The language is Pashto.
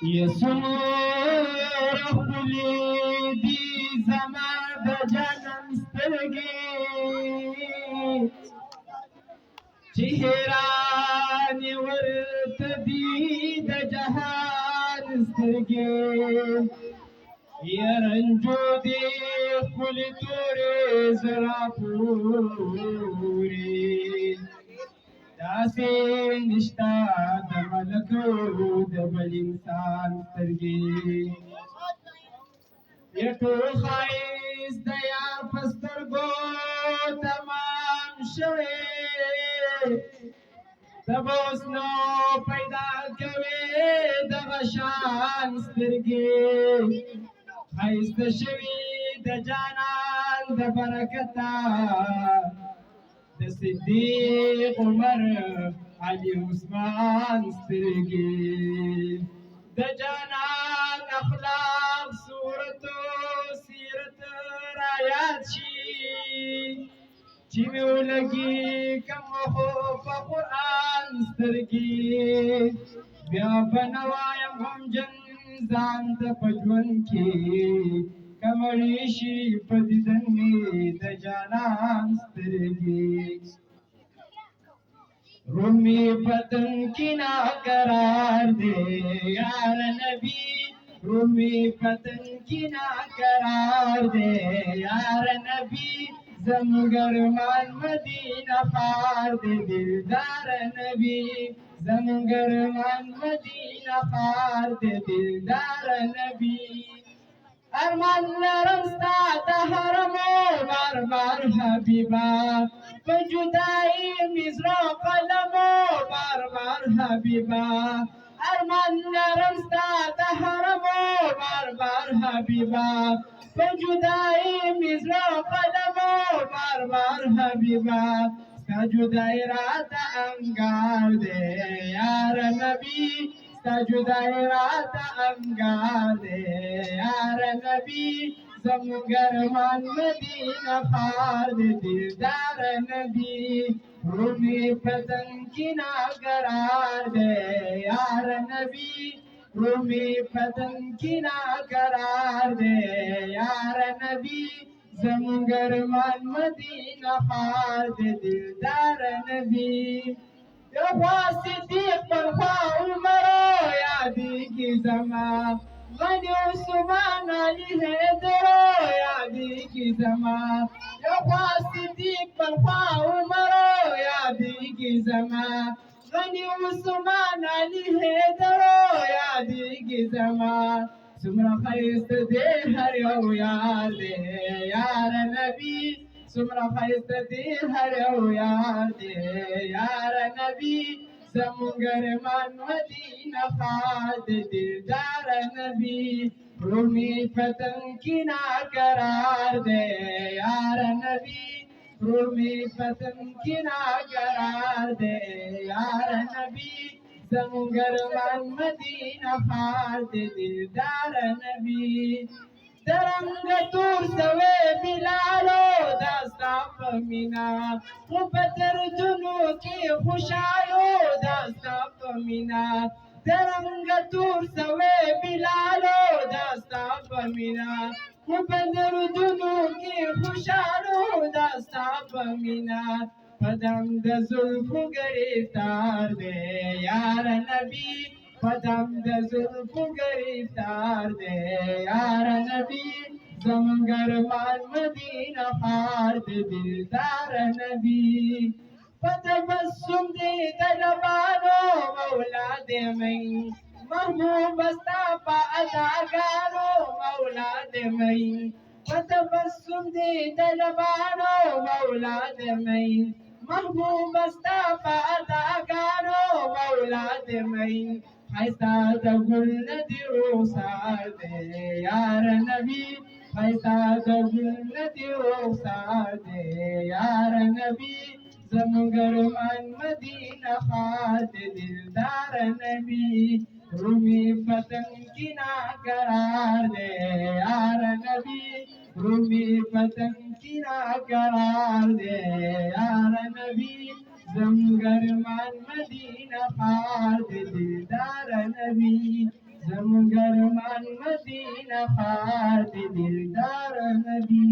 يسمور خليدي زمان جنم سترګي چهران ورته دي د جهان سترګي يرنجو دي خپل تورې زرا پوري داسې نشتا د ملکو د بل انسان سترګې ټول ښایست د یار په سترګو تمام شوی ته به اوس نو پیدا کوې دغه شان سترګې ښایسته شوي د جانان د برکته د صدیق عمر علي عثمان سترګې د جانان اخلاق صورت سیرت رایات شي چې مې ولګي کوم خو په قرآن سترګې بیا به نه وایم غمجن ځان ته په ژوند کې کمړې شي په دیدن مې د جانان سترګې رومي بدن کی نا قرار دے یار نبی رومي بدن کی نا قرار دے یار نبی زمگر مان مدینہ پار دے دلدار نبی زمگر مان مدینہ پار دے دلدار نبی ارمان لرم ستا د حرمو بار بار حبیبا په جدایي مې زړه قلمو بار بار حبیبا ارمان لرم ستا د حرمو بار بار حبیبا په جدایي مې زړه قلمو بار بار حبیبا ستا جدایي راته انګار دی یار نبی ستا جدائی رات انگار دے یار نبی زمگر من مدینہ خار دے دلدار نبی رومی پتن کی نا قرار دے یار نبی رومی پتن کی نا قرار دے یار نبی زمگر من مدینہ خار دے دلدار نبی یخوا صدیق پر خوا عمرو یادی کی زمان غنی عثمان علی حیدرو یادی کی زمان یخوا صدیق پر خوا عمرو یادی کی زمان غنی عثمان علی حیدرو یادی کی زمان سمرا خیست دے ہر یو یار دے یار نبی سمرا خیست دی ہر او یار دے یار نبی زمگر من مدینہ خاد دلدار نبی رومی پتن کی نا قرار دے یار نبی رومی پتن کی نا قرار دے یار نبی زمگر من مدینہ خاد دلدار نبی درنگ تور سوے بلالو داستا پمینا خوبتر جنو کی خوشالو داستا پمینا درنگ تور سوے بلالو داستا پمینا خوبتر جنو کی خوشالو داستا پمینا پدم د زلفو گریفتار دے یار نبی پدم د زلفو گریفتار دے یار نبی زمگر مان مدینہ خار دے دلدار نبی پتبسم دے دلبانو مولا دے میں محبوب استا پا اداگانو مولا دے میں پتبسم دے دلبانو مولا دے میں محبوب استا پا اداگانو مولا دے میں خیستا دا گل ندی روسار دے یار نبی خیستا دا گل ندی روسار دے یار نبی زمگر من مدینہ خاد دلدار نبی رومی پتن کی نا قرار دے یار نبی رومی پتن کی نا قرار دے یار نبی زمگر من مدینہ خاد دلدار نبی زمگر من مدینہ خار دے دلدار نبی